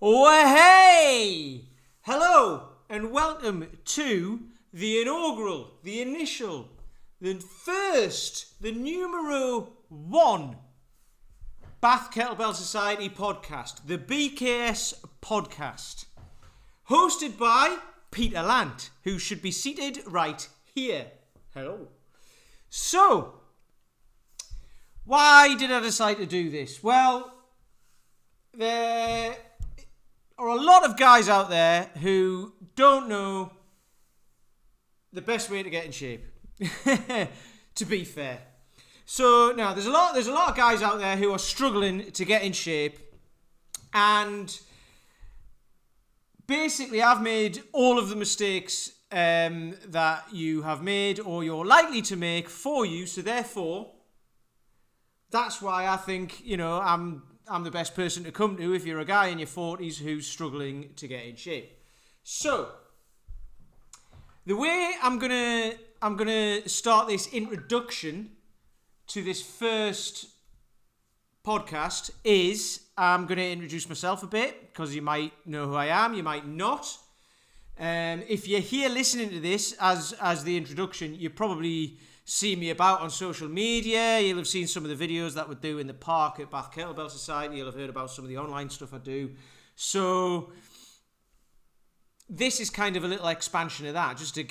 Oh, hey! Hello and welcome to the inaugural, the initial, the first, the numero one Bath Kettlebell Society podcast, the BKS Podcast, hosted by Peter Lant, who should be seated right here. Hello. So, why did I decide to do this? Well, there are a lot of guys out there who don't know the best way to get in shape, to be fair. So now there's a lot of guys out there who are struggling to get in shape, and basically I've made all of the mistakes that you have made or you're likely to make for you, so therefore that's why I think, I'm the best person to come to if you're a guy in your 40s who's struggling to get in shape. So, the way I'm gonna start this introduction to this first podcast is I'm gonna introduce myself a bit, because you might know who I am, you might not. If you're here listening to this as the introduction, you probably see me about on social media. You'll have seen some of the videos that we do in the park at Bath Kettlebell Society. You'll have heard about some of the online stuff I do. So this is kind of a little expansion of that, just to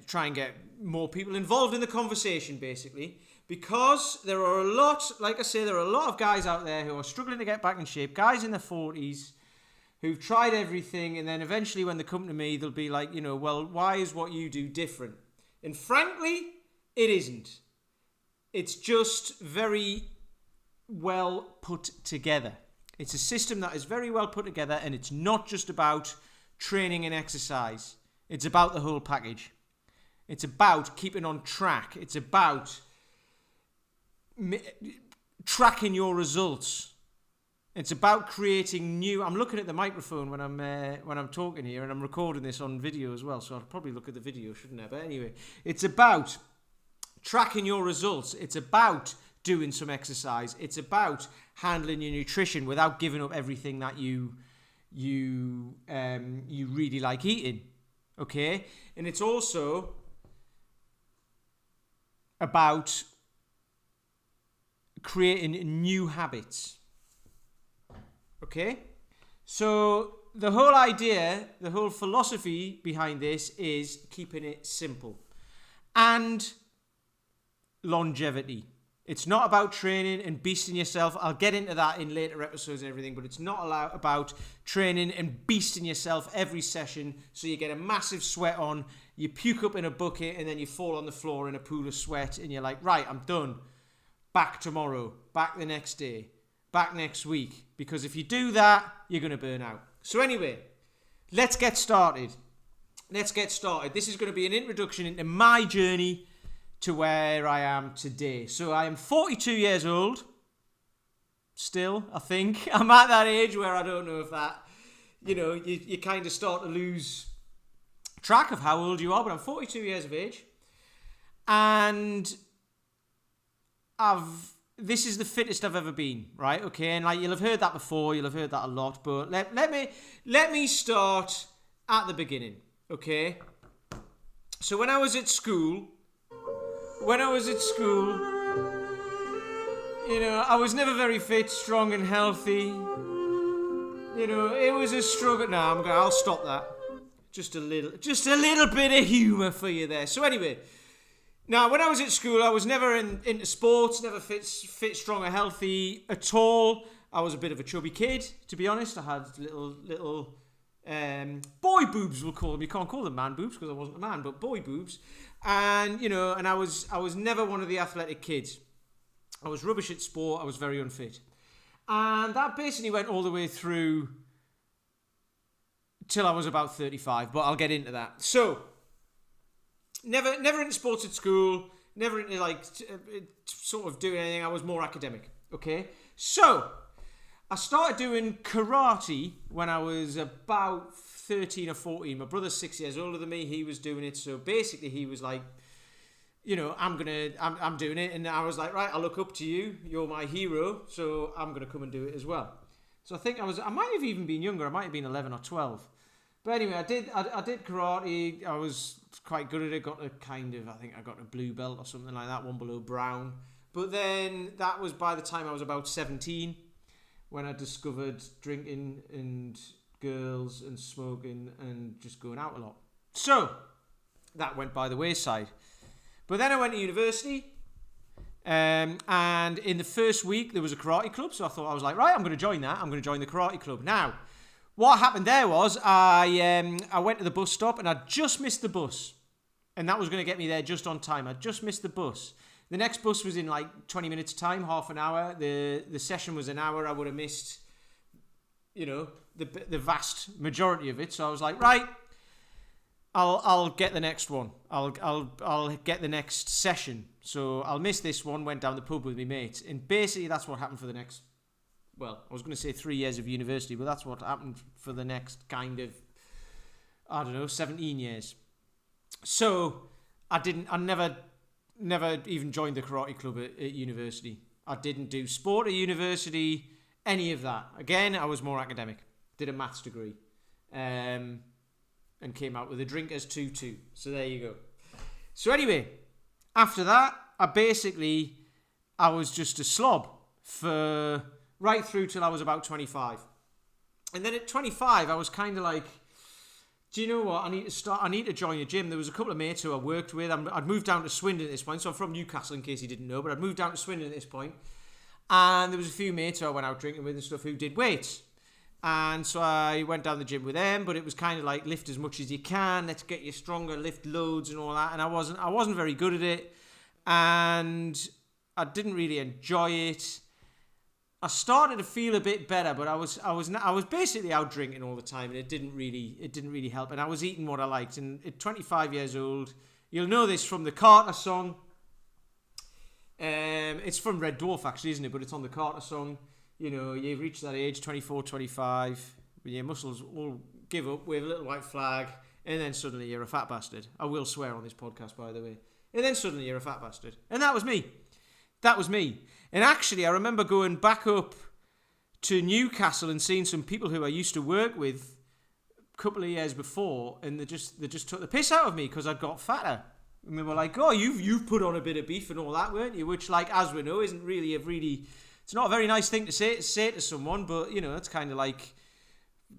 try and get more people involved in the conversation, basically. Because there are a lot of guys out there who are struggling to get back in shape, guys in their 40s who've tried everything, and then eventually when they come to me, they'll be like, well, why is what you do different? And frankly, it isn't. It's just very well put together. It's a system that is very well put together, and it's not just about training and exercise. It's about the whole package. It's about keeping on track. It's about tracking your results. It's about creating new. I'm looking at the microphone when I'm talking here, and I'm recording this on video as well, so I'll probably look at the video, shouldn't I? But anyway, it's about tracking your results. It's about doing some exercise. It's about handling your nutrition without giving up everything that you really like eating. Okay? And it's also about creating new habits. Okay? So the whole idea, the whole philosophy behind this is keeping it simple. And longevity. It's not about training and beasting yourself. I'll get into that in later episodes and everything, but it's not about training and beasting yourself every session so you get a massive sweat on, you puke up in a bucket, and then you fall on the floor in a pool of sweat, and you're like, right, I'm done. Back tomorrow, back the next day, back next week. Because if you do that, you're going to burn out. So anyway, let's get started. This is going to be an introduction into my journey to where I am today. So I am 42 years old. Still, I think. I'm at that age where I don't know if that, you kind of start to lose track of how old you are, but I'm 42 years of age. And this is the fittest I've ever been, right? Okay, and you'll have heard that before, you'll have heard that a lot, but let me start at the beginning, okay? So when I was at school, I was never very fit, strong and healthy. It was a struggle. No, I'll stop that. Just a little bit of humour for you there. So anyway, now when I was at school, I was never into sports, never fit, strong or healthy at all. I was a bit of a chubby kid, to be honest. I had little boy boobs, we'll call them. You can't call them man boobs because I wasn't a man, but boy boobs. And and I was never one of the athletic kids. I was rubbish at sport. I was very unfit, and that basically went all the way through till I was about 35. But I'll get into that. So never into sports at school. Never into sort of doing anything. I was more academic. Okay, so I started doing karate when I was about 13 or 14. My brother's 6 years older than me. He was doing it. So basically he was like, I'm doing it. And I was like, right, I look up to you. You're my hero. So I'm going to come and do it as well. So I think I might have even been younger. I might have been 11 or 12. But anyway, I did karate. I was quite good at it. I think I got a blue belt or something like that, one below brown. But then that was by the time I was about 17 when I discovered drinking and girls and smoking and just going out a lot. So that went by the wayside. But then I went to university. And in the first week, there was a karate club. So I was like, right, I'm going to join that. I'm going to join the karate club. Now, what happened there was I went to the bus stop and I just missed the bus. And that was going to get me there just on time. I just missed the bus. The next bus was in like 20 minutes time, half an hour. The session was an hour. I would have missed, the vast majority of it. So I was like, right, I'll get the next one. I'll get the next session. So I'll miss this one. Went down the pub with my mates, and basically that's what happened for the next. Well, I was going to say 3 years of university, but that's what happened for the next kind of, 17 years. So I never even joined the karate club at university. I didn't do sport at university, any of that. Again, I was more academic. Did a maths degree. And came out with a drinkers 2-2. So there you go. So anyway, after that, I was just a slob for right through till I was about 25. And then at 25, I was kind of like, do you know what? I need to join a gym. There was a couple of mates who I worked with. I'd moved down to Swindon at this point. So I'm from Newcastle, in case you didn't know. But I'd moved down to Swindon at this point. And there was a few mates who I went out drinking with and stuff who did weights. And so I went down the gym with them, but it was kind of like lift as much as you can, let's get you stronger, lift loads and all that. And I wasn't very good at it, and I didn't really enjoy it. I started to feel a bit better, but I was basically out drinking all the time, and it didn't really help. And I was eating what I liked. And at 25 years old, you'll know this from the Carter song. It's from Red Dwarf actually, isn't it? But it's on the Carter song. You reach that age, 24, 25, when your muscles all give up, wave a little white flag, and then suddenly you're a fat bastard. I will swear on this podcast, by the way. And then suddenly you're a fat bastard. And that was me. And actually, I remember going back up to Newcastle and seeing some people who I used to work with a couple of years before, and they just took the piss out of me because I'd got fatter. And they were like, oh, you've put on a bit of beef and all that, weren't you? Which, like, as we know, isn't really it's not a very nice thing to say to someone, but, it's kind of like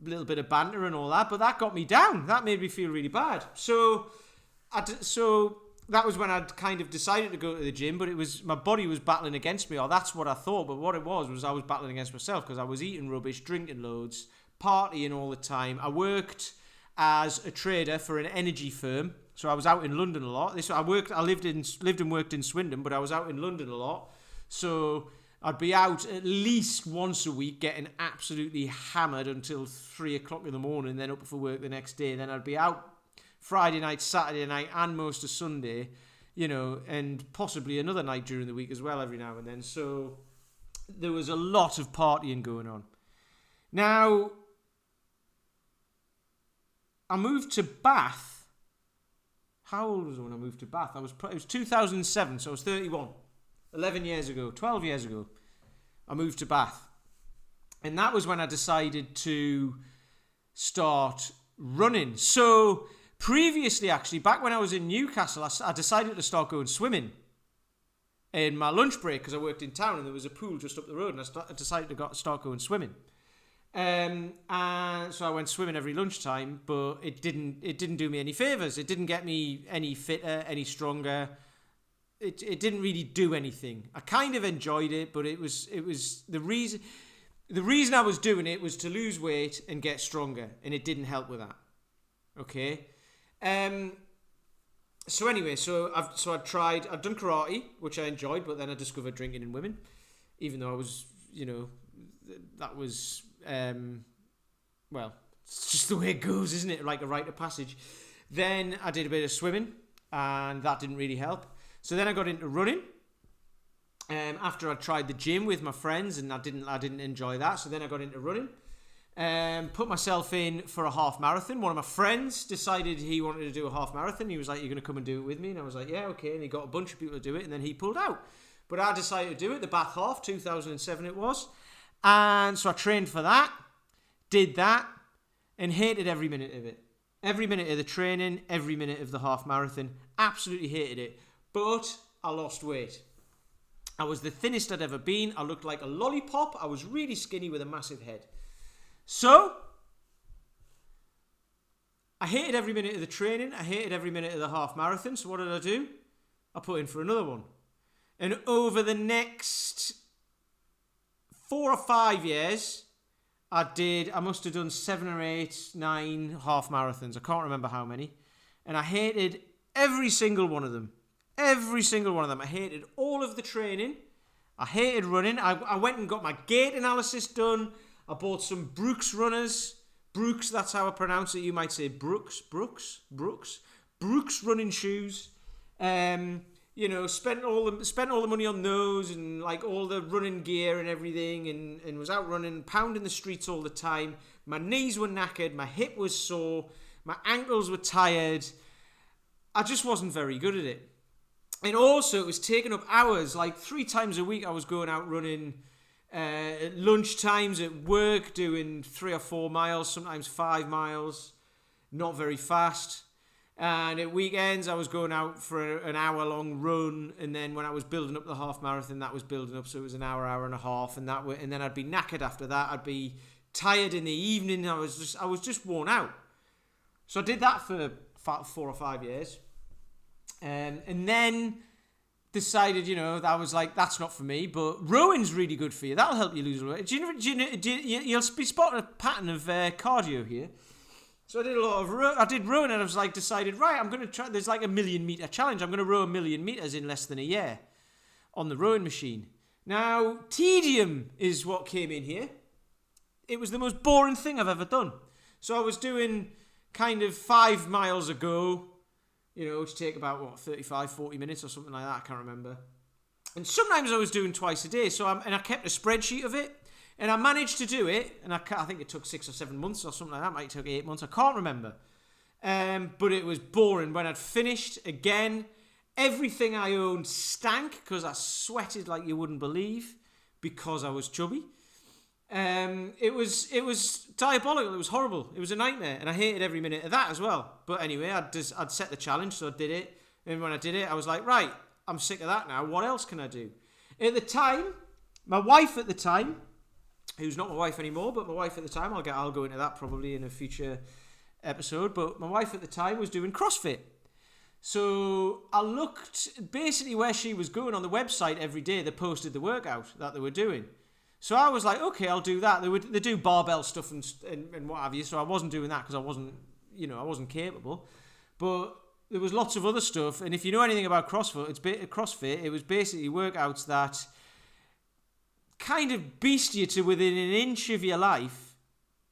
a little bit of banter and all that. But that got me down. That made me feel really bad. So that was when I'd kind of decided to go to the gym, but my body was battling against me, or that's what I thought. But what it was I was battling against myself because I was eating rubbish, drinking loads, partying all the time. I worked as a trader for an energy firm. So I was out in London a lot. I lived and worked in Swindon, but I was out in London a lot. So I'd be out at least once a week getting absolutely hammered until 3 o'clock in the morning, then up for work the next day. Then I'd be out Friday night, Saturday night, and most of Sunday, and possibly another night during the week as well every now and then. So there was a lot of partying going on. Now, I moved to Bath. How old was I when I moved to Bath? It was 2007, so I was 31. 11 years ago, 12 years ago, I moved to Bath. And that was when I decided to start running. So previously, actually, back when I was in Newcastle, I decided to start going swimming in my lunch break because I worked in town and there was a pool just up the road, and I decided to start going swimming. And so I went swimming every lunchtime, but it didn't do me any favours. It didn't get me any fitter, any stronger. It didn't really do anything. I kind of enjoyed it, but it was the reason I was doing it was to lose weight and get stronger, and it didn't help with that. Okay. So anyway, I'd done karate, which I enjoyed, but then I discovered drinking and women, even though I was, that was, it's just the way it goes, isn't it? Like a rite of passage. Then I did a bit of swimming, and that didn't really help. So then I got into running. After I tried the gym with my friends, and I didn't enjoy that. So then I got into running. Put myself in for a half marathon. One of my friends decided he wanted to do a half marathon. He was like, "You're going to come and do it with me?" And I was like, "Yeah, okay." And he got a bunch of people to do it, and then he pulled out. But I decided to do it. The Bath Half, 2007 it was. And so I trained for that, did that, and hated every minute of it. Every minute of the training, every minute of the half marathon. Absolutely hated it. But I lost weight. I was the thinnest I'd ever been. I looked like a lollipop. I was really skinny with a massive head. So, I hated every minute of the training. I hated every minute of the half marathon. So what did I do? I put in for another one. And over the next 4 or 5 years, I must have done 7 or 8, 9 half marathons. I can't remember how many. And I hated every single one of them. Every single one of them. I hated all of the training. I hated running. I went and got my gait analysis done. I bought some Brooks runners. Brooks, that's how I pronounce it. You might say Brooks running shoes. Spent all the money on those and like all the running gear and everything, and was out running, pounding the streets all the time. My knees were knackered, my hip was sore, my ankles were tired. I just wasn't very good at it. And also it was taking up hours, like 3 times a week I was going out running, at lunch times at work doing 3 or 4 miles, sometimes 5 miles, not very fast. And at weekends, I was going out for an hour-long run, and then when I was building up the half marathon, that was building up, so it was an hour and a half, and then I'd be knackered after that. I'd be tired in the evening. I was just worn out. So I did that for 4 or 5 years, and then decided, that I was like, that's not for me. But rowing's really good for you. That'll help you lose weight. You'll be spotting a pattern of cardio here. So I did a lot of rowing, and I was like, decided, right, I'm going to try, there's like a 1,000,000 meter challenge. I'm going to row 1,000,000 meters in less than a year on the rowing machine. Now, tedium is what came in here. It was the most boring thing I've ever done. So I was doing kind of 5 miles a go, which take about, 35, 40 minutes or something like that. I can't remember. And sometimes I was doing twice a day. And I kept a spreadsheet of it. And I managed to do it, and I think it took 6 or 7 months or something like that. It might have took 8 months. I can't remember. But it was boring. When I'd finished, again, everything I owned stank because I sweated like you wouldn't believe because I was chubby. It was diabolical. It was horrible. It was a nightmare, and I hated every minute of that as well. But anyway, I'd set the challenge, so I did it. And when I did it, I was like, right, I'm sick of that now. What else can I do? At the time, my wife at the time, who's not my wife anymore, but my wife at the time, I'll go into that probably in a future episode, but my wife at the time was doing CrossFit. So I looked basically where she was going on the website every day. They posted the workout that they were doing. So I was like, okay, I'll do that. They do barbell stuff and what have you, so I wasn't doing that because I wasn't capable. But there was lots of other stuff, and if you know anything about CrossFit, it was basically workouts that kind of beast you to within an inch of your life,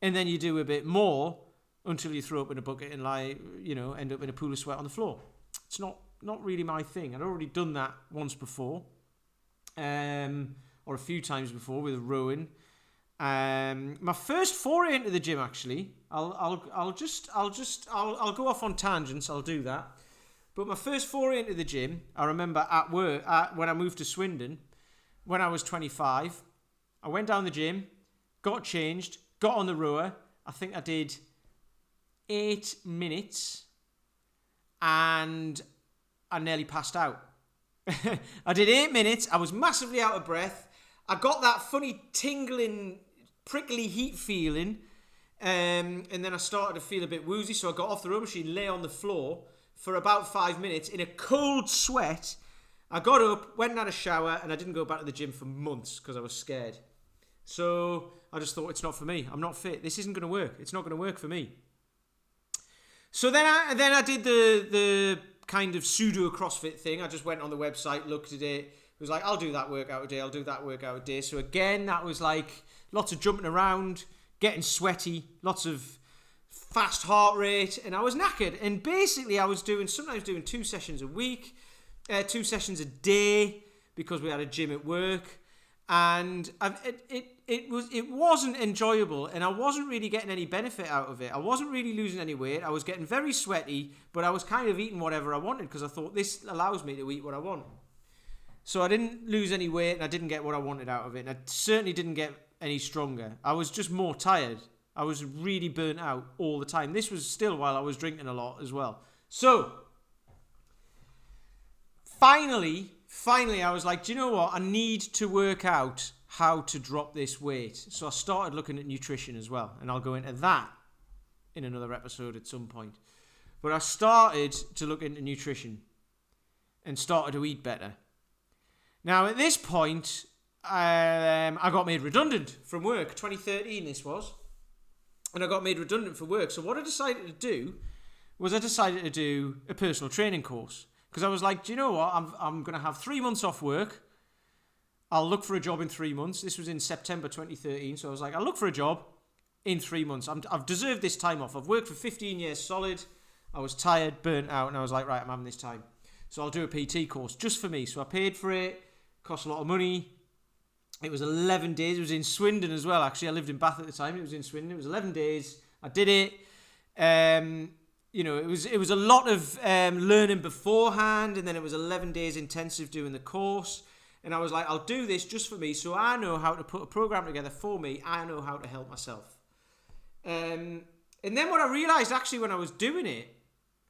and then you do a bit more until you throw up in a bucket and end up in a pool of sweat on the floor. It's not really my thing. I'd already done that once before, or a few times before with rowing. My first foray into the gym, actually, I'll go off on tangents. I'll do that. But my first foray into the gym, I remember at work when I moved to Swindon. When I was 25, I went down the gym, got changed, got on the rower. I think I did 8 minutes, and I nearly passed out. I did 8 minutes. I was massively out of breath. I got that funny tingling, prickly heat feeling, and then I started to feel a bit woozy. So I got off the rower machine, lay on the floor for about 5 minutes in a cold sweat. I got up, went and had a shower, and I didn't go back to the gym for months because I was scared. So I just thought, it's not for me. I'm not fit. This isn't going to work. It's not going to work for me. So then I did the kind of pseudo CrossFit thing. I just went on the website, looked at it. It was like, I'll do that workout a day. I'll do that workout a day. So again, that was like lots of jumping around, getting sweaty, lots of fast heart rate, and I was knackered. And basically, I was sometimes doing 2 sessions a week. 2 sessions a day because we had a gym at work, and it wasn't enjoyable, and I wasn't really getting any benefit out of it. I wasn't really losing any weight. I was getting very sweaty, but I was kind of eating whatever I wanted because I thought this allows me to eat what I want. So I didn't lose any weight and I didn't get what I wanted out of it. And I certainly didn't get any stronger. I was just more tired. I was really burnt out all the time. This was still while I was drinking a lot as well. So finally, I was like, do you know what? I need to work out how to drop this weight. So I started looking at nutrition as well. And I'll go into that in another episode at some point. But I started to look into nutrition and started to eat better. Now, at this point, I got made redundant from work. 2013 this was. And I got made redundant for work. So what I decided to do was I decided to do a personal training course. Because I was like, do you know what? I'm going to have 3 months off work. I'll look for a job in 3 months. This was in September 2013. So I was like, I'll look for a job in 3 months. I've deserved this time off. I've worked for 15 years solid. I was tired, burnt out, and I was like, right, I'm having this time. So I'll do a PT course just for me. So I paid for it. Cost a lot of money. It was 11 days. It was in Swindon as well, actually. I lived in Bath at the time. It was in Swindon. It was 11 days. I did it. It was a lot of learning beforehand, and then it was 11 days intensive doing the course. And I was like, I'll do this just for me, so I know how to put a program together for me. I know how to help myself. And then what I realized actually when I was doing it,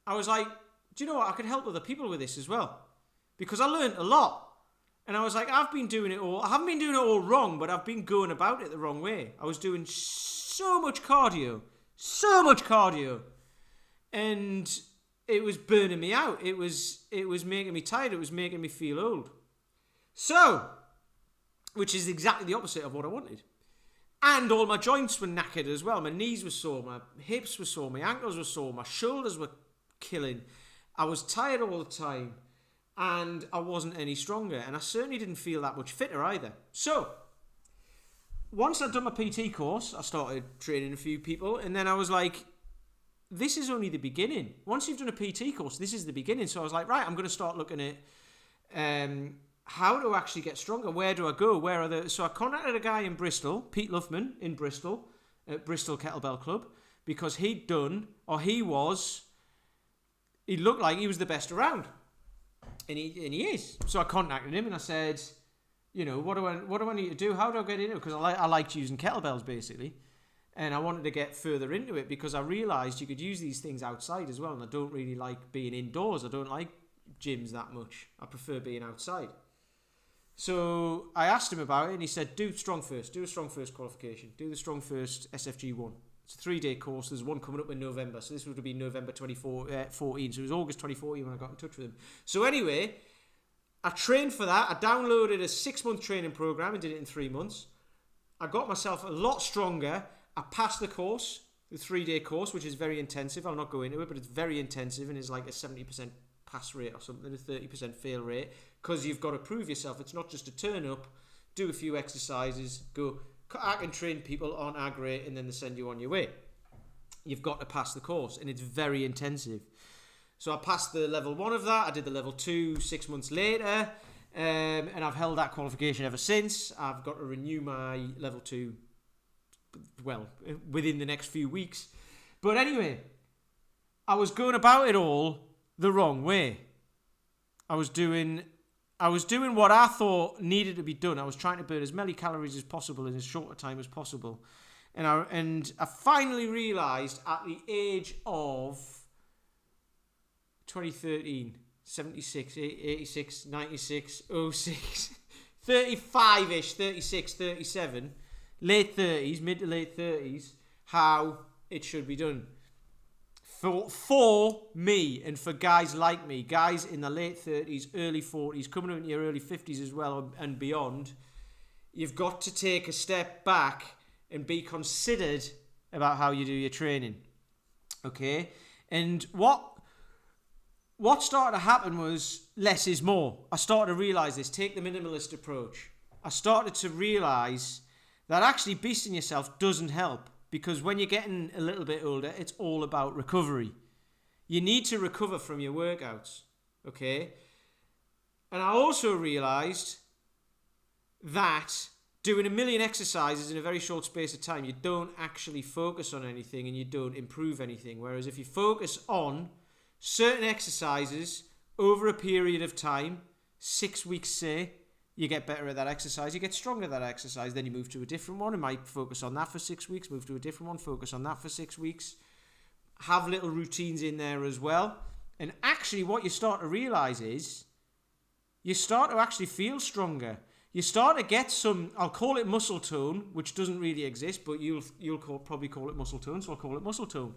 I was like, do you know what? I could help other people with this as well, because I learned a lot. And I was like, I haven't been doing it all wrong, but I've been going about it the wrong way. I was doing so much cardio. And it was burning me out. It was making me tired. It was making me feel old. So, which is exactly the opposite of what I wanted. And all my joints were knackered as well. My knees were sore, my hips were sore, my ankles were sore, my shoulders were killing. I was tired all the time. And I wasn't any stronger. And I certainly didn't feel that much fitter either. So, once I'd done my PT course, I started training a few people. And then I was like, this is only the beginning. Once you've done a PT course, this is the beginning. So I was like, right, I'm going to start looking at how to actually get stronger. Where do I go? So I contacted a guy in Bristol, Pete Luffman in Bristol, at Bristol Kettlebell Club, because he looked like he was the best around. And he is. So I contacted him and I said, you know, what do I need to do? How do I get into it? Because I liked using kettlebells basically. And I wanted to get further into it because I realised you could use these things outside as well. And I don't really like being indoors. I don't like gyms that much. I prefer being outside. So I asked him about it and he said, do Strong First. Do a Strong First qualification. Do the Strong First SFG1. It's a 3-day course. There's one coming up in November. So this would be November 2014. So it was August 2014 when I got in touch with him. So anyway, I trained for that. I downloaded a 6-month training program and did it in 3 months. I got myself a lot stronger. I passed the course, the 3-day course, which is very intensive. I'll not go into it, but it's very intensive and it's like a 70% pass rate or something, a 30% fail rate, because you've got to prove yourself. It's not just to turn up, do a few exercises, go, I can train people on ag rate, and then they send you on your way. You've got to pass the course, and it's very intensive. So I passed the level 1 of that. I did the level 2 6 months later, and I've held that qualification ever since. I've got to renew my level 2, well, within the next few weeks. But anyway, I was going about it all the wrong way. I was doing what I thought needed to be done. I was trying to burn as many calories as possible in as short a time as possible. And I finally realised at the age of 2013, 76, 86, 96, 06, 35-ish, 36, 37, late 30s, mid to late 30s, how it should be done. For me and for guys like me, guys in the late 30s, early 40s, coming into your early 50s as well and beyond, you've got to take a step back and be considered about how you do your training. Okay? And what started to happen was less is more. I started to realise this. Take the minimalist approach. I started to realise that actually beasting yourself doesn't help. Because when you're getting a little bit older, it's all about recovery. You need to recover from your workouts, okay? And I also realised that doing a million exercises in a very short space of time, you don't actually focus on anything and you don't improve anything. Whereas if you focus on certain exercises over a period of time, 6 weeks, say, you get better at that exercise, you get stronger at that exercise, then you move to a different one and might focus on that for 6 weeks, move to a different one, focus on that for 6 weeks. Have little routines in there as well. And actually what you start to realise is you start to actually feel stronger. You start to get some, I'll call it muscle tone, which doesn't really exist, but you'll probably call it muscle tone, so I'll call it muscle tone.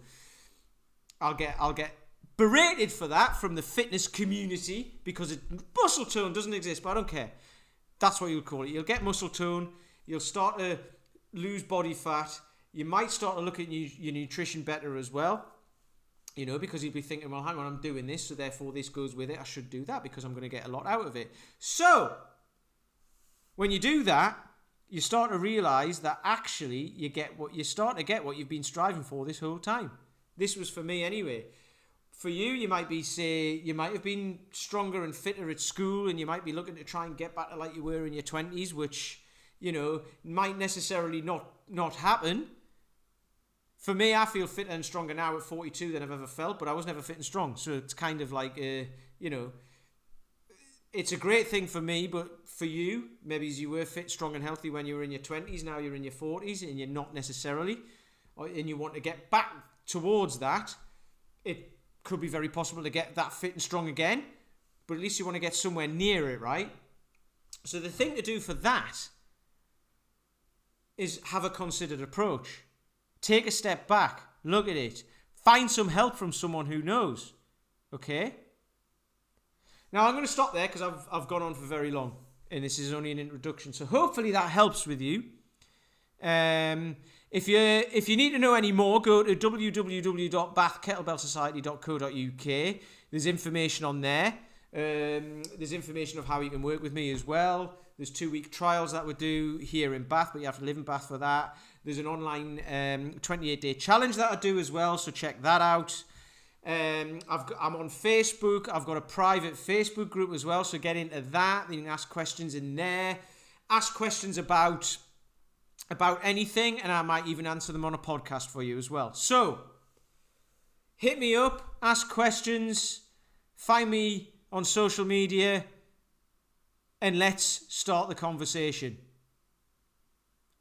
I'll get berated for that from the fitness community because muscle tone doesn't exist, but I don't care. That's what you'll call it. You'll get muscle tone. You'll start to lose body fat. You might start to look at your nutrition better as well. You know, because you'll be thinking, well, hang on, I'm doing this, so therefore this goes with it. I should do that because I'm going to get a lot out of it. So, when you do that, you start to realise that actually you start to get what you've been striving for this whole time. This was for me anyway. For you, you might have been stronger and fitter at school, and you might be looking to try and get back to like you were in your 20s, which, you know, might necessarily not happen. For me, I feel fitter and stronger now at 42 than I've ever felt, but I was never fit and strong. So it's kind of like, you know, it's a great thing for me, but for you, maybe you were fit, strong and healthy when you were in your 20s, now you're in your 40s and you're not necessarily, and you want to get back towards that. It could be very possible to get that fit and strong again, but at least you want to get somewhere near it, right? So the thing to do for that is have a considered approach. Take a step back, look at it, find some help from someone who knows, okay? Now I'm going to stop there because I've gone on for very long and this is only an introduction, so hopefully that helps with you. If you need to know any more, go to www.bathkettlebellsociety.co.uk. There's information on there. There's information of how you can work with me as well. There's 2-week trials that we do here in Bath, but you have to live in Bath for that. There's an online 28-day challenge that I do as well, so check that out. I'm on Facebook. I've got a private Facebook group as well, so get into that. You can ask questions in there. Ask questions about anything, and I might even answer them on a podcast for you as well. So, hit me up, ask questions, find me on social media, and let's start the conversation.